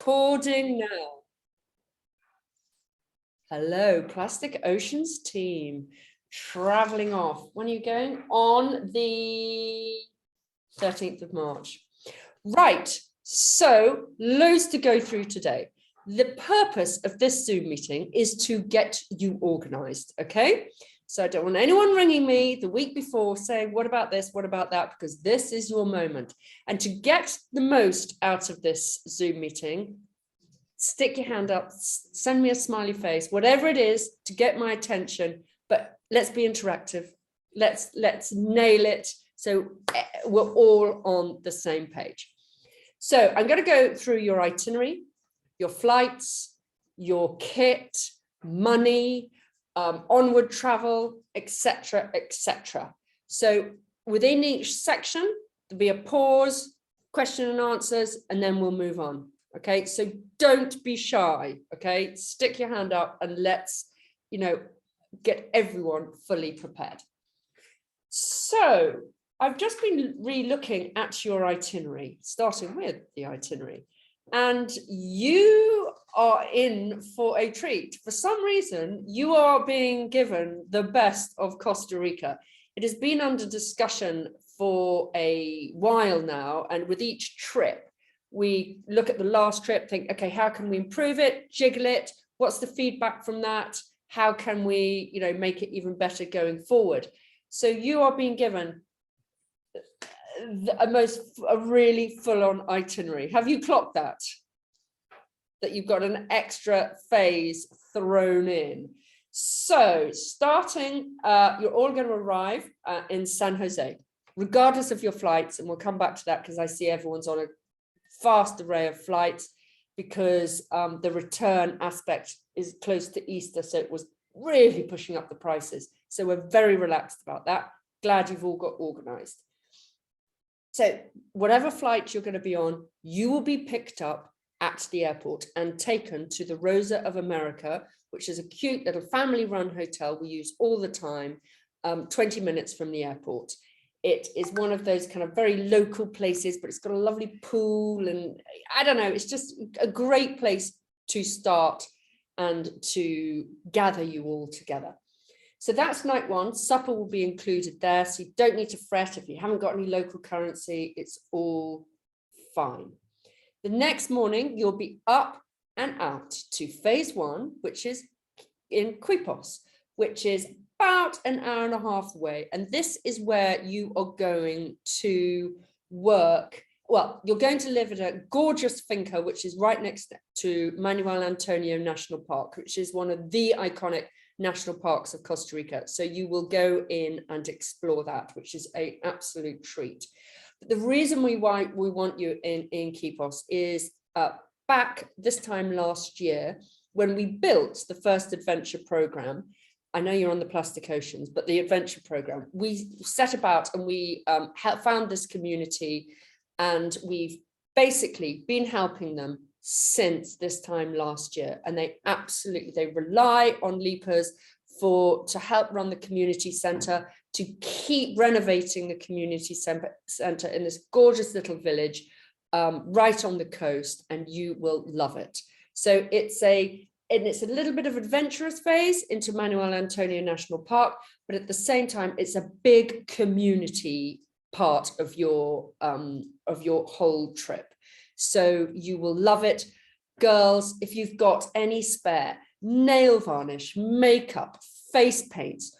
Recording now. Hello, Plastic Oceans team. Traveling off. When are you going? On the 13th of March. Right, so loads to go through today. The purpose of this Zoom meeting is to get you organized, okay? So I don't want anyone ringing me the week before saying, what about this, what about that? Because this is your moment. And to get the most out of this Zoom meeting, stick your hand up, send me a smiley face, whatever it is to get my attention, but let's be interactive. Let's nail it so we're all on the same page. So I'm going to go through your itinerary, your flights, your kit, money, onward travel, etc., etc. So within each section, there'll be a pause, question and answers, and then we'll move on. Okay, so don't be shy. Okay, stick your hand up and let's, get everyone fully prepared. So I've just been re-looking at your itinerary, starting with the itinerary, and you are in for a treat. For some reason, you are being given the best of Costa Rica. It has been under discussion for a while now, and with each trip, we look at the last trip, think, okay, how can we improve it, jiggle it? What's the feedback from that? How can we, make it even better going forward? So you are being given a really full-on itinerary. Have you clocked that? That you've got an extra phase thrown in. So starting, you're all going to arrive in San Jose, regardless of your flights, and we'll come back to that because I see everyone's on a fast array of flights because the return aspect is close to Easter, so it was really pushing up the prices. So we're very relaxed about that. Glad you've all got organized. So whatever flight you're going to be on, you will be picked up at the airport and taken to the Rosa of America, which is a cute little family-run hotel we use all the time, 20 minutes from the airport. It is one of those kind of very local places, but it's got a lovely pool and I don't know, it's just a great place to start and to gather you all together. So that's night one. Supper will be included there, so you don't need to fret if you haven't got any local currency. It's all fine. The next morning, you'll be up and out to phase one, which is in Quipos, which is about an hour and a half away. And this is where you are going to work. Well, you're going to live at a gorgeous finca, which is right next to Manuel Antonio National Park, which is one of the iconic national parks of Costa Rica. So you will go in and explore that, which is an absolute treat. But the reason why we want you in Quipos is back this time last year, when we built the first adventure program. I know you're on the Plastic Oceans, but the adventure program, we set about and we found this community, and we've basically been helping them since this time last year. And they rely on LEPers to help run the community center, to keep renovating the community center in this gorgeous little village right on the coast, and you will love it. So it's a little bit of adventurous phase into Manuel Antonio National Park, but at the same time, it's a big community part of your whole trip. So you will love it. Girls, if you've got any spare nail varnish, makeup, face paints,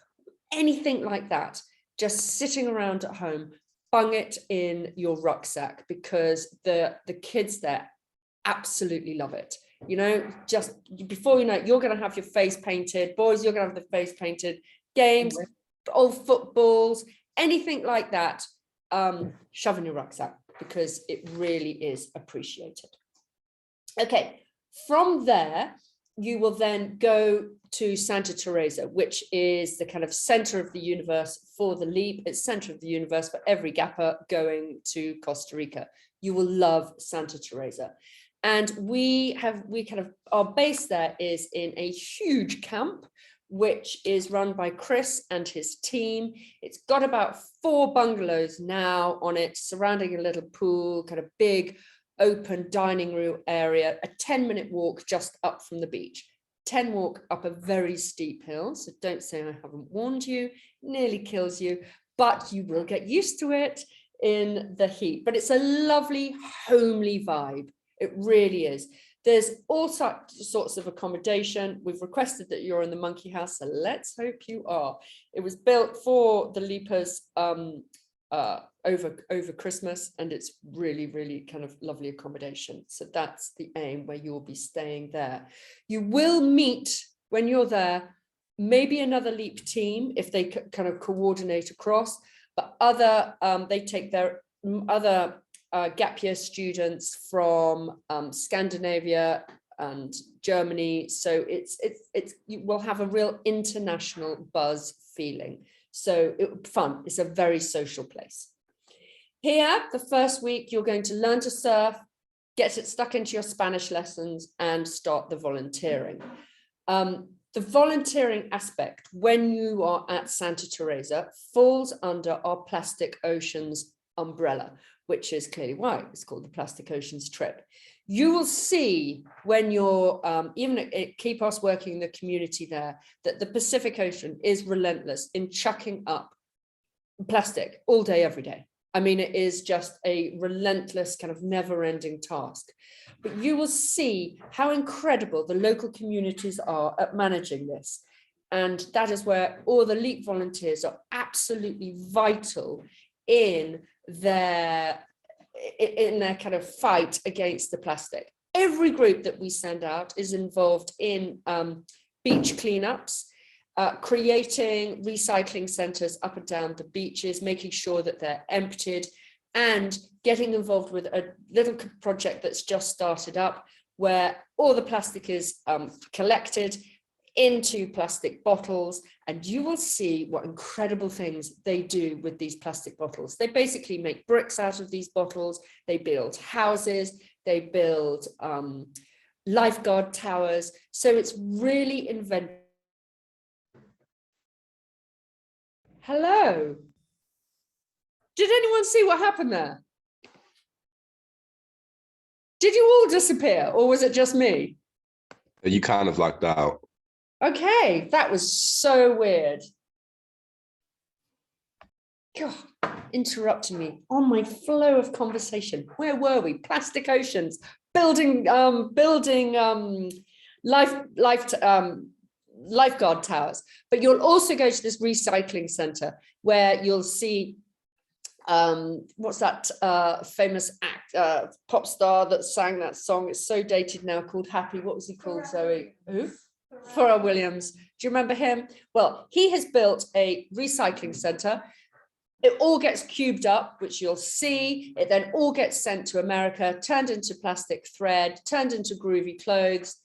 anything like that, just sitting around at home, bung it in your rucksack, because the kids there absolutely love it. Just before you know it, you're going to have your face painted. Boys, you're going to have the face painted. Games, old footballs, anything like that, shove in your rucksack, because it really is appreciated. Okay, from there, you will then go to Santa Teresa, which is the kind of center of the universe for the LEAP. It's center of the universe for every gapper going to Costa Rica. You will love Santa Teresa. And our base there is in a huge camp, which is run by Chris and his team. It's got about 4 bungalows now on it, surrounding a little pool, kind of big open dining room area, a 10-minute walk just up from the beach. 10 walk up a very steep hill. So don't say I haven't warned you, nearly kills you, but you will get used to it in the heat. But it's a lovely, homely vibe. It really is. There's all sorts of accommodation. We've requested that you're in the monkey house, so let's hope you are. It was built for the Leapers over Christmas, and it's really, really kind of lovely accommodation. So that's the aim, where you'll be staying there. You will meet, when you're there, maybe another Leap team if they kind of coordinate across, but they take their other gap year students from Scandinavia and Germany. So you will have a real international buzz feeling. So fun. It's a very social place. Here, the first week, you're going to learn to surf, get it stuck into your Spanish lessons, and start the volunteering. The volunteering aspect, when you are at Santa Teresa, falls under our Plastic Oceans umbrella, which is clearly why it's called the Plastic Oceans trip. You will see when you're even at Keepos working in the community there, that the Pacific Ocean is relentless in chucking up plastic all day, every day. I mean, it is just a relentless kind of never-ending task. But you will see how incredible the local communities are at managing this. And that is where all the LEAP volunteers are absolutely vital in their kind of fight against the plastic. Every group that we send out is involved in beach cleanups, creating recycling centres up and down the beaches, making sure that they're emptied, and getting involved with a little project that's just started up, where all the plastic is collected into plastic bottles, and you will see what incredible things they do with these plastic bottles. They basically make bricks out of these bottles, they build houses, they build lifeguard towers. So it's really inventive. Hello. Did anyone see what happened there? Did you all disappear, or was it just me? You kind of lucked out. Okay, that was so weird. God, interrupting me on my flow of conversation. Where were we? Plastic Oceans, building lifeguard towers. But you'll also go to this recycling center where you'll see what's that famous pop star that sang that song? It's so dated now, called Happy. What was he called, Zoe? Who? Pharrell Williams. Do you remember him? Well, he has built a recycling center. It all gets cubed up, which you'll see. It then all gets sent to America, turned into plastic thread, turned into groovy clothes,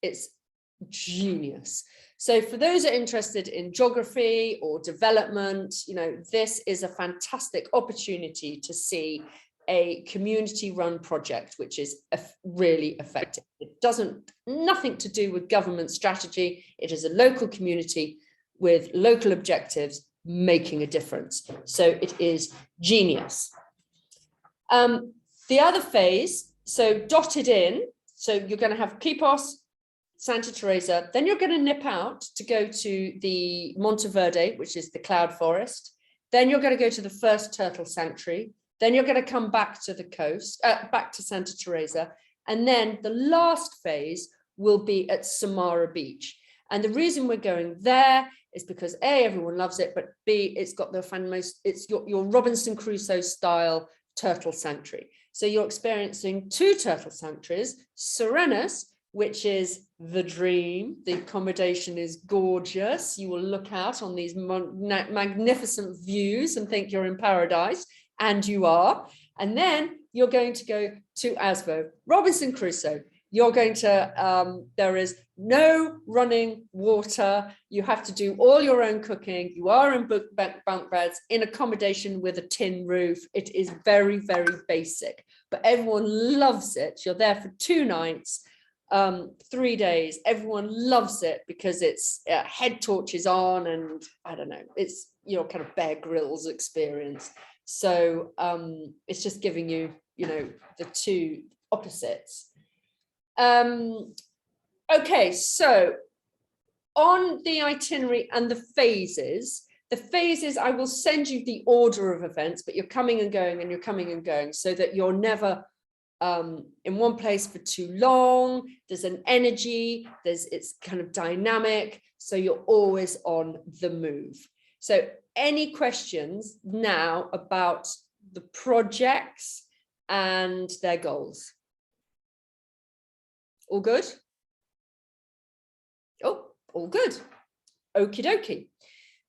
It's genius. So for those that are interested in geography or development, you know, this is a fantastic opportunity to see a community-run project, which is really effective. It doesn't, nothing to do with government strategy. It is a local community with local objectives making a difference. So it is genius. The other phase, so dotted in, so you're going to have Keepos, Santa Teresa, then you're going to nip out to go to the Monteverde, which is the cloud forest. Then you're going to go to the first turtle sanctuary. Then you're going to come back to the coast, back to Santa Teresa. And then the last phase will be at Samara Beach. And the reason we're going there is because A, everyone loves it, but B, it's got it's your Robinson Crusoe style turtle sanctuary. So you're experiencing two turtle sanctuaries, Serenas, which is the dream. The accommodation is gorgeous. You will look out on these magnificent views and think you're in paradise, and you are. And then you're going to go to Asvo, Robinson Crusoe. You're going to, there is no running water. You have to do all your own cooking. You are in bunk beds in accommodation with a tin roof. It is very, very basic, but everyone loves it. You're there for 2 nights. 3 days. Everyone loves it because it's head torches on, and I don't know, it's your kind of Bear Grylls experience. So it's just giving you, the two opposites. Okay, so on the itinerary and the phases, I will send you the order of events, but you're coming and going and you're coming and going so that you're never in one place for too long. There's an energy, it's kind of dynamic, so you're always on the move. So any questions now about the projects and their goals? All good? Oh, all good. Okie dokie.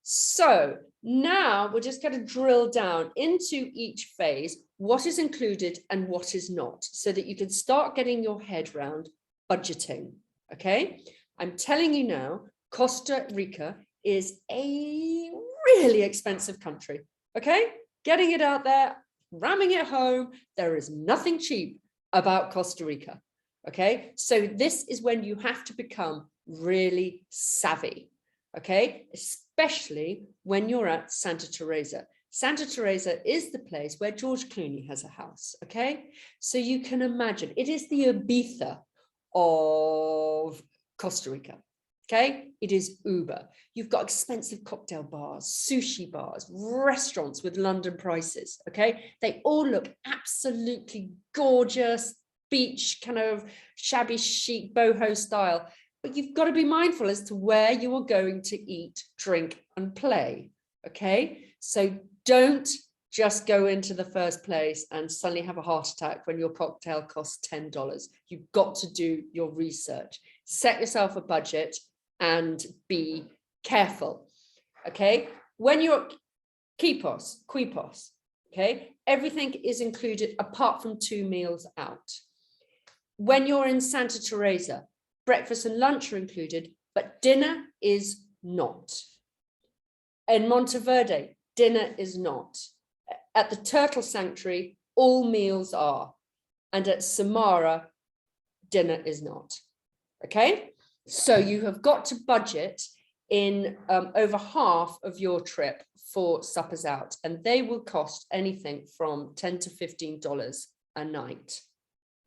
So now we're just going to drill down into each phase, what is included and what is not, so that you can start getting your head around budgeting. Okay, I'm telling you now, Costa Rica is a really expensive country. Okay, getting it out there, ramming it home. There is nothing cheap about Costa Rica. Okay, so this is when you have to become really savvy. Okay, especially when you're at Santa Teresa. Santa Teresa is the place where George Clooney has a house. Okay, so you can imagine it is the Ibiza of Costa Rica. Okay, it is Uber. You've got expensive cocktail bars, sushi bars, restaurants with London prices. Okay, they all look absolutely gorgeous, beach kind of shabby chic boho style. But you've got to be mindful as to where you are going to eat, drink, and play. Okay, so don't just go into the first place and suddenly have a heart attack when your cocktail costs $10. You've got to do your research, set yourself a budget, and be careful. Okay, when you're at Quipos, okay, everything is included apart from 2 meals out. When you're in Santa Teresa, breakfast and lunch are included, but dinner is not. In Monteverde, dinner is not. At the Turtle Sanctuary, all meals are. And at Samara, dinner is not. Okay, so you have got to budget in over half of your trip for suppers out, and they will cost anything from $10 to $15 a night.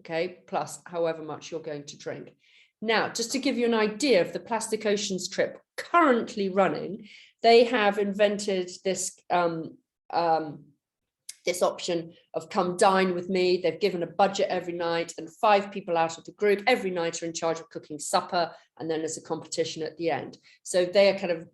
Okay, plus however much you're going to drink. Now, just to give you an idea of the Plastic Oceans trip currently running, they have invented this this option of come dine with me. They've given a budget every night, and 5 people out of the group every night are in charge of cooking supper, and then there's a competition at the end. So they are kind of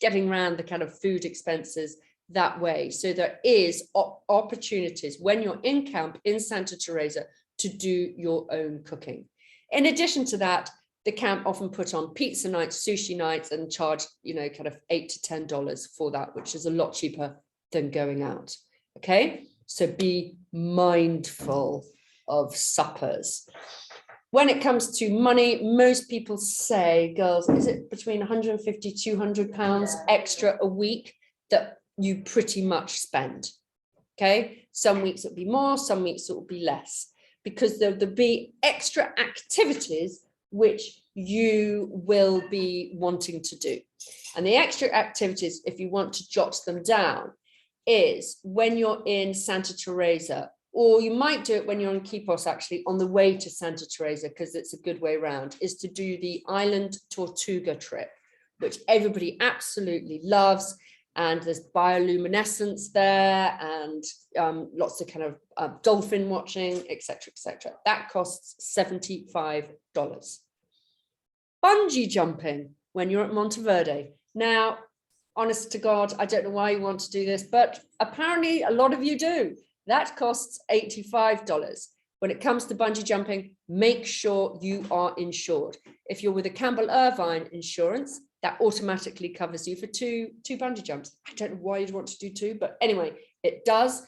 getting around the kind of food expenses that way. So there is opportunities when you're in camp in Santa Teresa to do your own cooking. In addition to that, the camp often put on pizza nights, sushi nights, and charge, kind of $8 to $10 for that, which is a lot cheaper than going out. Okay, so be mindful of suppers. When it comes to money, most people say, girls, is it between 150, 200 pounds extra a week that you pretty much spend? Okay, some weeks it'll be more, some weeks it will be less, because there'll be extra activities which you will be wanting to do. And the extra activities, if you want to jot them down, is when you're in Santa Teresa, or you might do it when you're in Quipos, actually, on the way to Santa Teresa, because it's a good way around, is to do the Island Tortuga trip, which everybody absolutely loves. And there's bioluminescence there, and lots of kind of dolphin watching, etc., etc. That costs $75. Bungee jumping when you're at Monteverde. Now, honest to God, I don't know why you want to do this, but apparently a lot of you do. That costs $85. When it comes to bungee jumping, make sure you are insured. If you're with a Campbell Irvine insurance, that automatically covers you for two bungee jumps. I don't know why you'd want to do 2, but anyway, it does.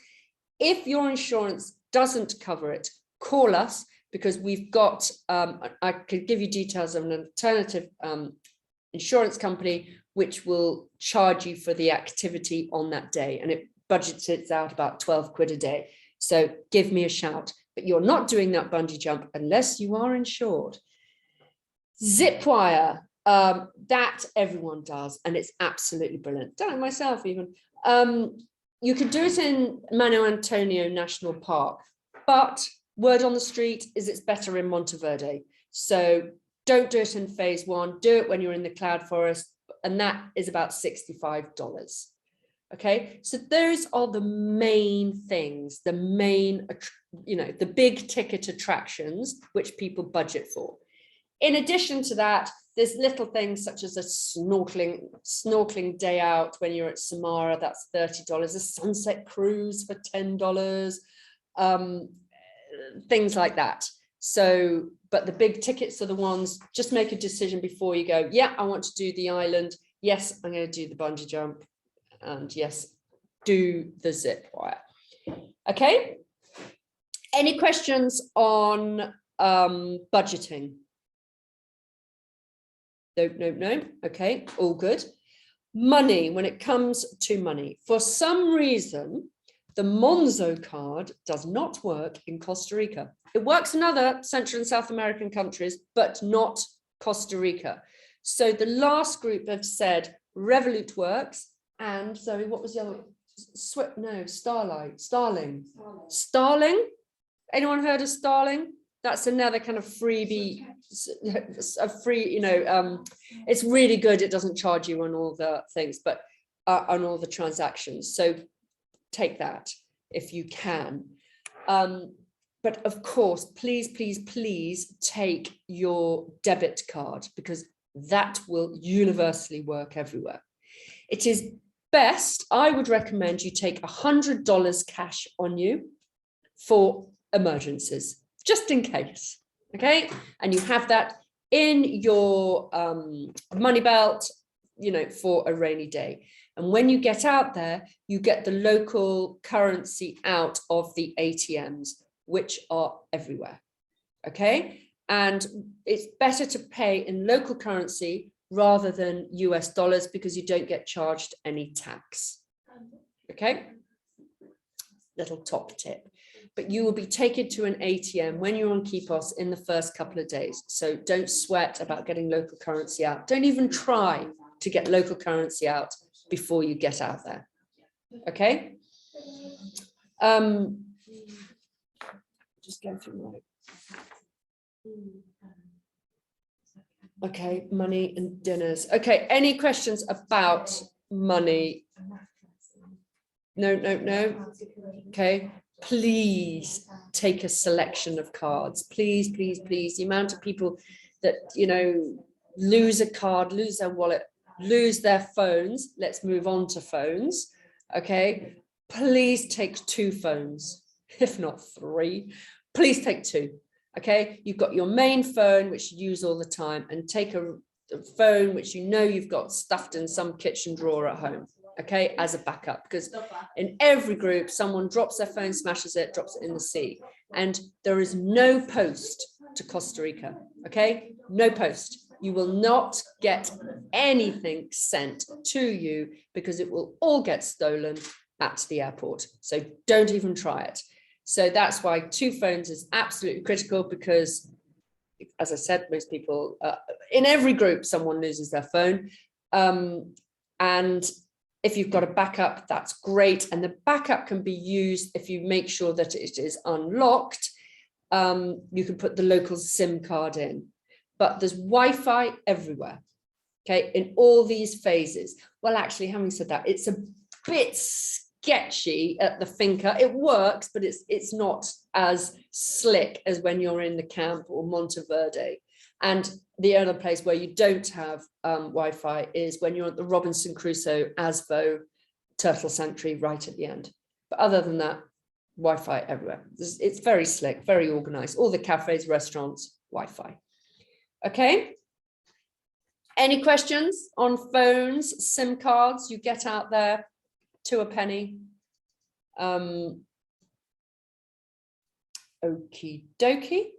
If your insurance doesn't cover it, call us, because we've got, I could give you details of an alternative insurance company which will charge you for the activity on that day, and it budgets it out about 12 quid a day. So give me a shout, but you're not doing that bungee jump unless you are insured. Zip wire, that everyone does, and it's absolutely brilliant. Done it myself even. you could do it in Mano Antonio National Park, but word on the street is it's better in Monteverde. So don't do it in phase one, do it when you're in the cloud forest, and that is about $65. Okay, so those are the main things, the main, the big ticket attractions which people budget for. In addition to that, there's little things such as a snorkeling day out when you're at Samara, that's $30, a sunset cruise for $10, things like that. So, but the big tickets are the ones, just make a decision before you go, yeah, I want to do the island. Yes, I'm going to do the bungee jump. And yes, do the zip wire. Okay. Any questions on budgeting? No. Okay, all good. Money, when it comes to money, for some reason, the Monzo card does not work in Costa Rica. It works in other Central and South American countries, but not Costa Rica. So the last group have said Revolut works. And Zoe, what was the other? Starling. Anyone heard of Starling? That's another kind of freebie, a free, it's really good. It doesn't charge you on all the things, but on all the transactions. So take that if you can. But of course, please take your debit card, because that will universally work everywhere. It is best, I would recommend you take $100 cash on you for emergencies, just in case, okay? And you have that in your money belt, for a rainy day. And when you get out there, you get the local currency out of the ATMs, which are everywhere, okay? And it's better to pay in local currency rather than US dollars, because you don't get charged any tax. Okay, little top tip. But you will be taken to an ATM when you're on Quipos in the first couple of days. So don't sweat about getting local currency out. Don't even try to get local currency out before you get out there. Okay. Just go through my. Okay, money and dinners. Okay, any questions about money? No. Okay, please take a selection of cards. Please. The amount of people that, lose a card, lose their wallet, lose their phones. Let's move on to phones. Okay, please take 2 phones, if not 3. Please take 2. Okay, you've got your main phone, which you use all the time, and take a phone which you've got stuffed in some kitchen drawer at home, okay, as a backup, because in every group, someone drops their phone, smashes it, drops it in the sea. And there is no post to Costa Rica, okay? No post. You will not get anything sent to you, because it will all get stolen at the airport. So don't even try it. So that's why 2 phones is absolutely critical, because, as I said, most people, in every group, someone loses their phone. And if you've got a backup, that's great. And the backup can be used if you make sure that it is unlocked. You can put the local SIM card in, but there's Wi-Fi everywhere, okay, in all these phases. Well, actually, having said that, it's a bit sketchy at the finca. It works, but it's not as slick as when you're in the camp or Monteverde. And the other place where you don't have Wi-Fi is when you're at the Robinson Crusoe Asvo Turtle Sanctuary right at the end. But other than that, Wi-Fi everywhere. It's very slick, very organized. All the cafes, restaurants, Wi-Fi. Okay. Any questions on phones, SIM cards? You get out there to a penny. Okie dokie.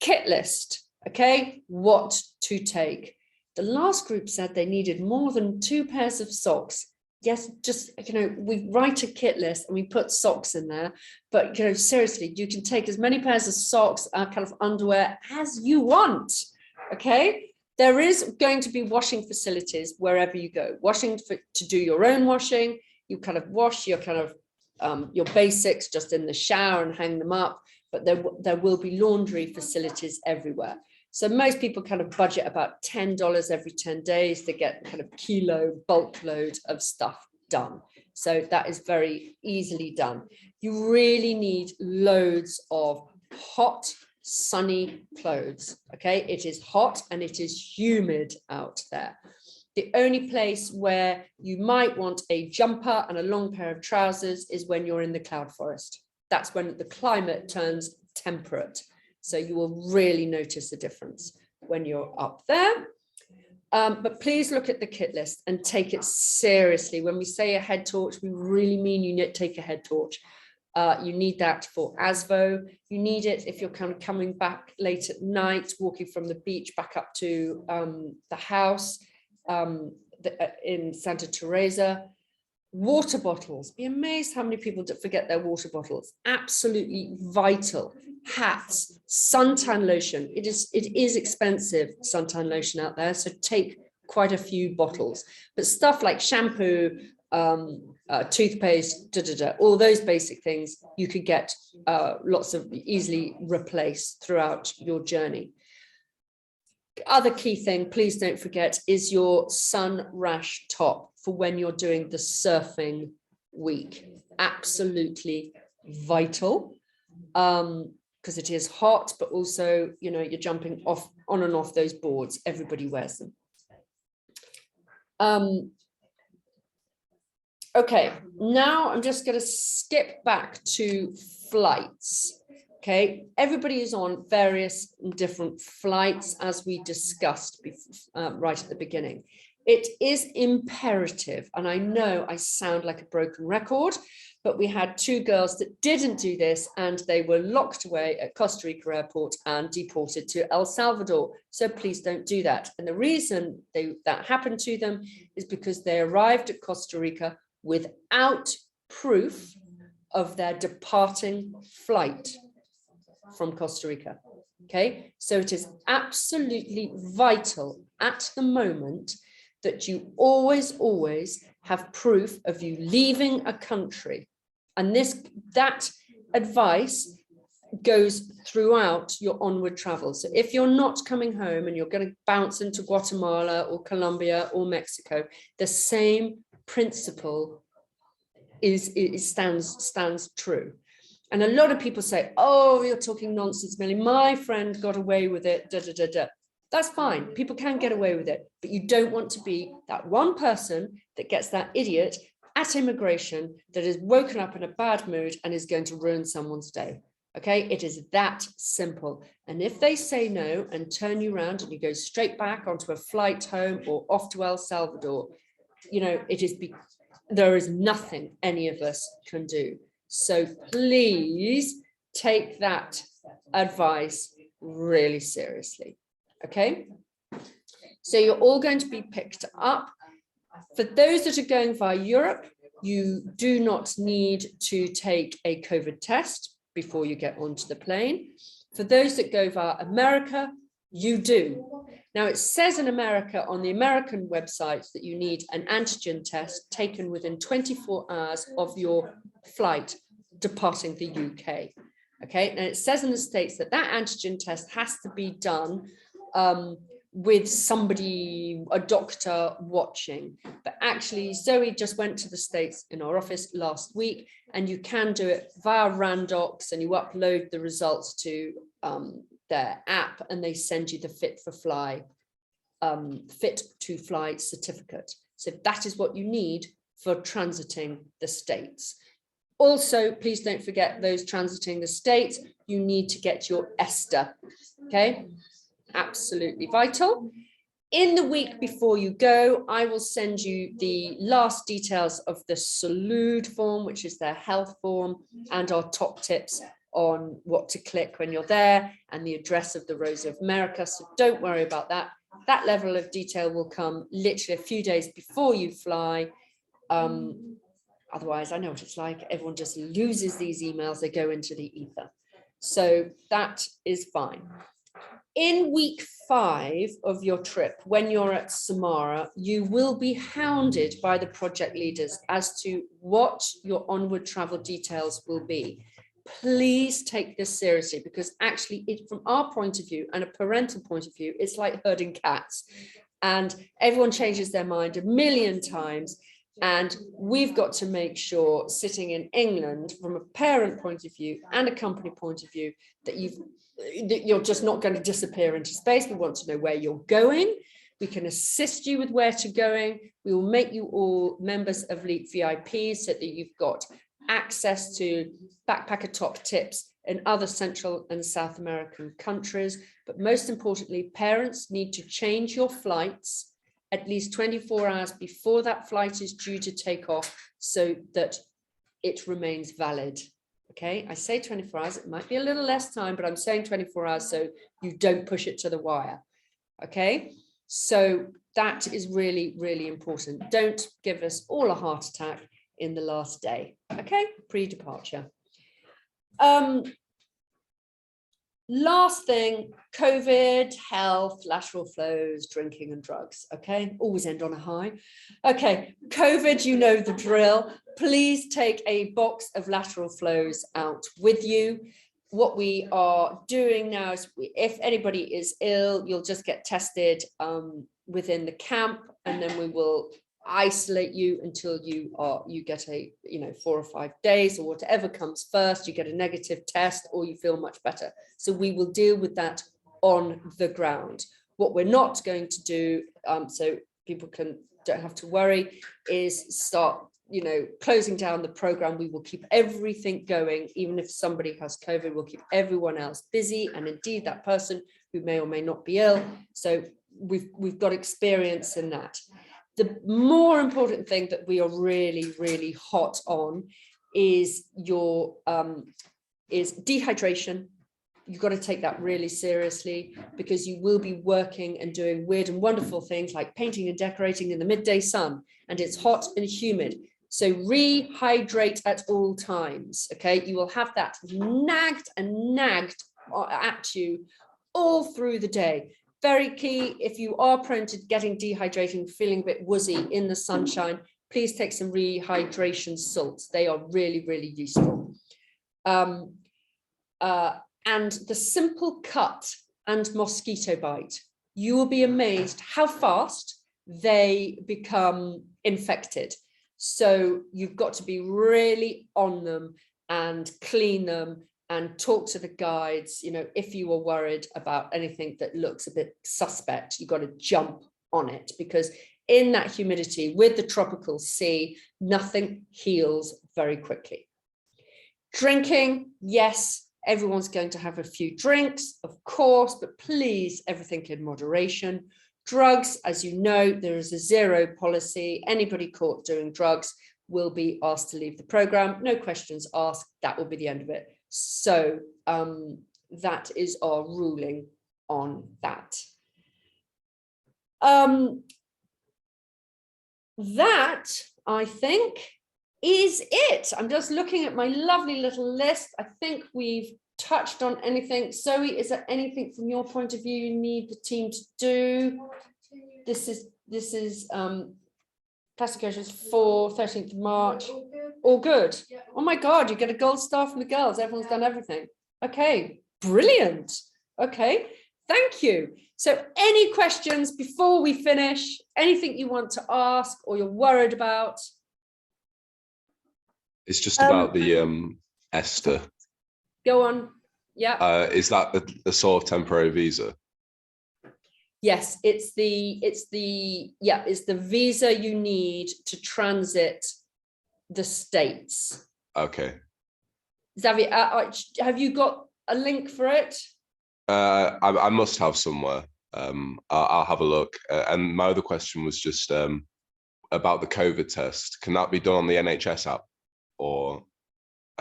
Kit list. Okay, what to take. The last group said they needed more than 2 pairs of socks. Yes, just, we write a kit list and we put socks in there, but, seriously, you can take as many pairs of socks, kind of underwear as you want. Okay, there is going to be washing facilities wherever you go, to do your own washing. you kind of wash your kind of your basics just in the shower and hang them up, but there will be laundry facilities everywhere. So most people kind of budget about $10 every 10 days to get kind of kilo bulk load of stuff done. So that is very easily done. You really need loads of hot, sunny clothes. Okay, it is hot and it is humid out there. The only place where you might want a jumper and a long pair of trousers is when you're in the cloud forest. That's when the climate turns temperate. So you will really notice a difference when you're up there. But please look at the kit list and take it seriously. When we say a head torch, we really mean you need to take a head torch. You need that for ASVO. You need it if you're kind of coming back late at night, walking from the beach back up to the house in Santa Teresa. Water bottles. Be amazed how many people forget their water bottles. Absolutely vital. Hats, suntan lotion. It is expensive, suntan lotion out there, so take quite a few bottles. But stuff like shampoo, toothpaste, all those basic things you could get lots of easily replace throughout your journey. Other key thing, please don't forget, is your sun rash top for when you're doing the surfing week. Absolutely vital, because it is hot, but also, you know, you're jumping off on and off those boards. Everybody wears them. Okay, now I'm just going to skip back to flights. Okay, everybody is on various different flights, as we discussed right at the beginning. It is imperative, and I know I sound like a broken record, but we had 2 girls that didn't do this, and they were locked away at Costa Rica airport and deported to El Salvador. So please don't do that. And the reason that happened to them is because they arrived at Costa Rica without proof of their departing flight from Costa Rica. Okay, so it is absolutely vital at the moment that you always have proof of you leaving a country. And that advice goes throughout your onward travel. So if you're not coming home and you're going to bounce into Guatemala or Colombia or Mexico, the same principle stands true. And a lot of people say, oh, you're talking nonsense, Millie. My friend got away with it, That's fine. People can get away with it, but you don't want to be that one person that gets that idiot at immigration that is woken up in a bad mood and is going to ruin someone's day. Okay, it is that simple. And if they say no and turn you around and you go straight back onto a flight home or off to El Salvador, you know, there is nothing any of us can do. So please take that advice really seriously. Okay, so you're all going to be picked up. For those that are going via Europe, you do not need to take a COVID test before you get onto the plane. For those that go via America, you do. Now it says in America on the American website that you need an antigen test taken within 24 hours of your flight departing the UK. Okay, and it says in the States that antigen test has to be done with somebody, a doctor watching. But actually, Zoe just went to the States in our office last week, and you can do it via Randox, and you upload the results to their app, and they send you the Fit to Fly certificate. So that is what you need for transiting the States. Also, please don't forget, those transiting the States, you need to get your ESTA. Okay, absolutely vital. In the week before you go, I will send you the last details of the Salud form, which is their health form, and our top tips on what to click when you're there, and the address of the Rose of America. So don't worry about that. That level of detail will come literally a few days before you fly. Otherwise, I know what it's like. Everyone just loses these emails. They go into the ether. So that is fine. In week 5 of your trip, when you're at Samara, you will be hounded by the project leaders as to what your onward travel details will be. Please take this seriously, because actually, from our point of view and a parental point of view, it's like herding cats, and everyone changes their mind a million times. And we've got to make sure, sitting in England, from a parent point of view and a company point of view, that you're just not going to disappear into space. We want to know where you're going. We can assist you with where to going. We will make you all members of Leap VIPs so that you've got access to backpacker top tips in other Central and South American countries. But most importantly, parents need to change your flights at least 24 hours before that flight is due to take off, so that it remains valid. Okay, I say 24 hours, it might be a little less time, but I'm saying 24 hours so you don't push it to the wire. Okay, so that is really, really important. Don't give us all a heart attack in the last day. Okay, pre-departure. Last thing, COVID, health, lateral flows, drinking and drugs. Okay, always end on a high. Okay, COVID, you know the drill. Please take a box of lateral flows out with you. What we are doing now is, if anybody is ill, you'll just get tested within the camp, and then we will isolate you until you get 4 or 5 days, or whatever comes first. You get a negative test or you feel much better. So we will deal with that on the ground. What we're not going to do, so people don't have to worry, is start closing down the program. We will keep everything going. Even if somebody has COVID, we'll keep everyone else busy, and indeed that person who may or may not be ill. So we've got experience in that. The more important thing that we are really, really hot on is is dehydration. You've got to take that really seriously, because you will be working and doing weird and wonderful things like painting and decorating in the midday sun, and it's hot and humid. So rehydrate at all times. Okay, you will have that nagged at you all through the day. Very key. If you are prone to getting dehydrated, feeling a bit woozy in the sunshine, please take some rehydration salts. They are really, really useful. And the simple cut and mosquito bite, you will be amazed how fast they become infected. So you've got to be really on them and clean them, and talk to the guides. If you are worried about anything that looks a bit suspect, you've got to jump on it, because in that humidity with the tropical sea, nothing heals very quickly. Drinking, yes, everyone's going to have a few drinks, of course, but please, everything in moderation. Drugs, as you know, there is a zero policy. Anybody caught doing drugs will be asked to leave the program. No questions asked. That will be the end of it. So that is our ruling on that. That, I think, is it. I'm just looking at my lovely little list. I think we've touched on anything. Zoe, is there anything from your point of view you need the team to do? This is classifications for 13th of March. All good. Oh my God, you get a gold star from the girls. Everyone's done everything. Okay, brilliant. Okay, thank you. So any questions before we finish? Anything you want to ask or you're worried about? It's just about the Esther. Go on. Yeah. Is that the sort of temporary visa? Yes, it's the visa you need to transit the States. Okay. Xavier, have you got a link for it? I must have somewhere. I'll have a look. And my other question was just about the COVID test. Can that be done on the NHS app, or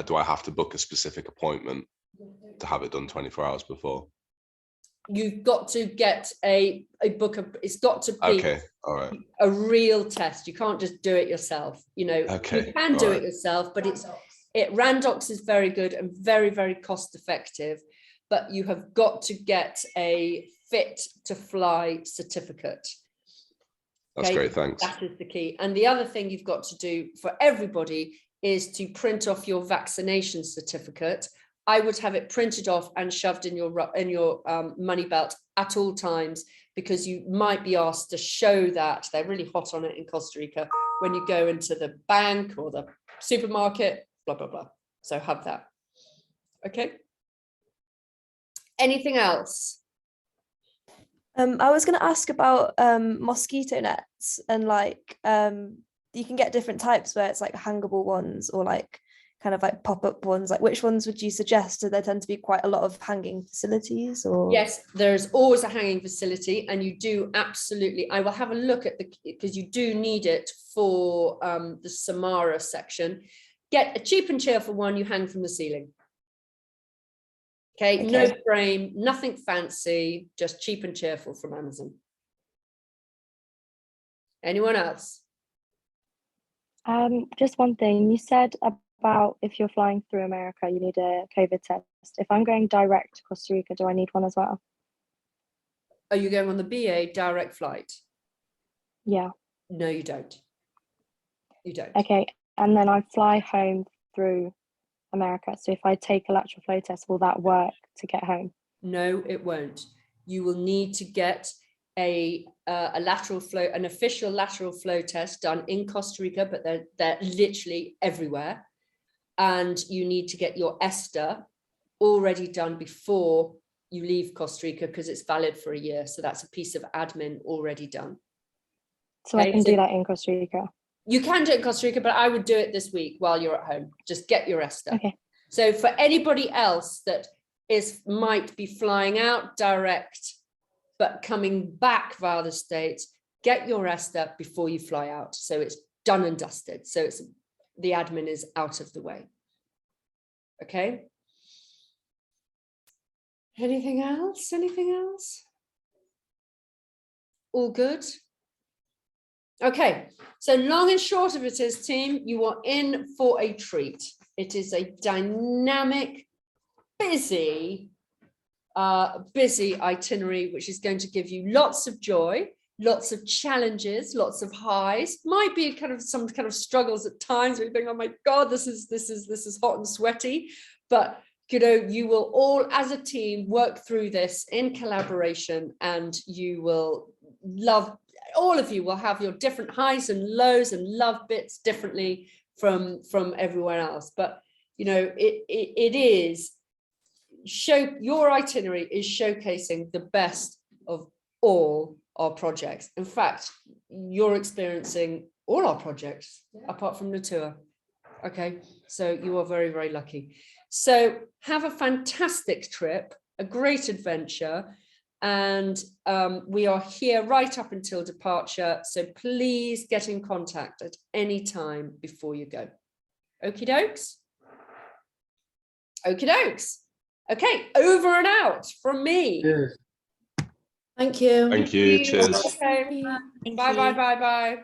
do I have to book a specific appointment to have it done 24 hours before? You've got to get a book. It's got to be okay. All right. A real test. You can't just do it yourself. Okay. You can do it yourself, but Randox is very good and very, very cost effective. but you have got to get a fit to fly certificate. That's great, thanks. That is the key. And the other thing you've got to do for everybody is to print off your vaccination certificate. I would have it printed off and shoved in your money belt at all times, because you might be asked to show that. They're really hot on it in Costa Rica when you go into the bank or the supermarket, blah, blah, blah. So have that. Okay. Anything else? I was going to ask about mosquito nets, and like you can get different types where it's like hangable ones or like kind of like pop-up ones. Like which ones would you suggest? Do there tend to be quite a lot of hanging facilities? Or yes, there's always a hanging facility, and you do absolutely. I will have a look at because you do need it for the Samara section. Get a cheap and cheerful one you hang from the ceiling. Okay, no frame, nothing fancy, just cheap and cheerful from Amazon. Anyone else? Just one thing. You said about if you're flying through America, you need a COVID test. If I'm going direct to Costa Rica, do I need one as well? Are you going on the BA direct flight? Yeah. No, you don't. You don't. Okay, and then I fly home through America. So if I take a lateral flow test, will that work to get home? No, it won't. You will need to get a lateral flow, an official lateral flow test done in Costa Rica, but they're literally everywhere. And you need to get your ESTA already done before you leave Costa Rica, because it's valid for a year. So that's a piece of admin already done. So I can do that in Costa Rica. You can do it in Costa Rica, but I would do it this week while you're at home. Just get your ESTA. Okay. So for anybody else that might be flying out direct, but coming back via the States, get your ESTA before you fly out. So it's done and dusted. So the admin is out of the way. Okay. Anything else? Anything else? All good? Okay, so long and short of it is, team, you are in for a treat. It is a dynamic, busy itinerary, which is going to give you lots of joy, lots of challenges, lots of highs. Might be some kind of struggles at times where you think, oh my God, this is hot and sweaty. But you know, you will all as a team work through this in collaboration, and you will love. All of you will have your different highs and lows and love bits differently from everyone else. But you know, it is your itinerary is showcasing the best of all our projects. In fact, you're experiencing all our projects apart from the tour. Okay, so you are very, very lucky. So have a fantastic trip, a great adventure. And we are here right up until departure. So please get in contact at any time before you go. Okie dokes. Okie dokes. Okay, over and out from me. Cheers. thank you. Thank you. Cheers. Okay. Bye, bye, bye, bye.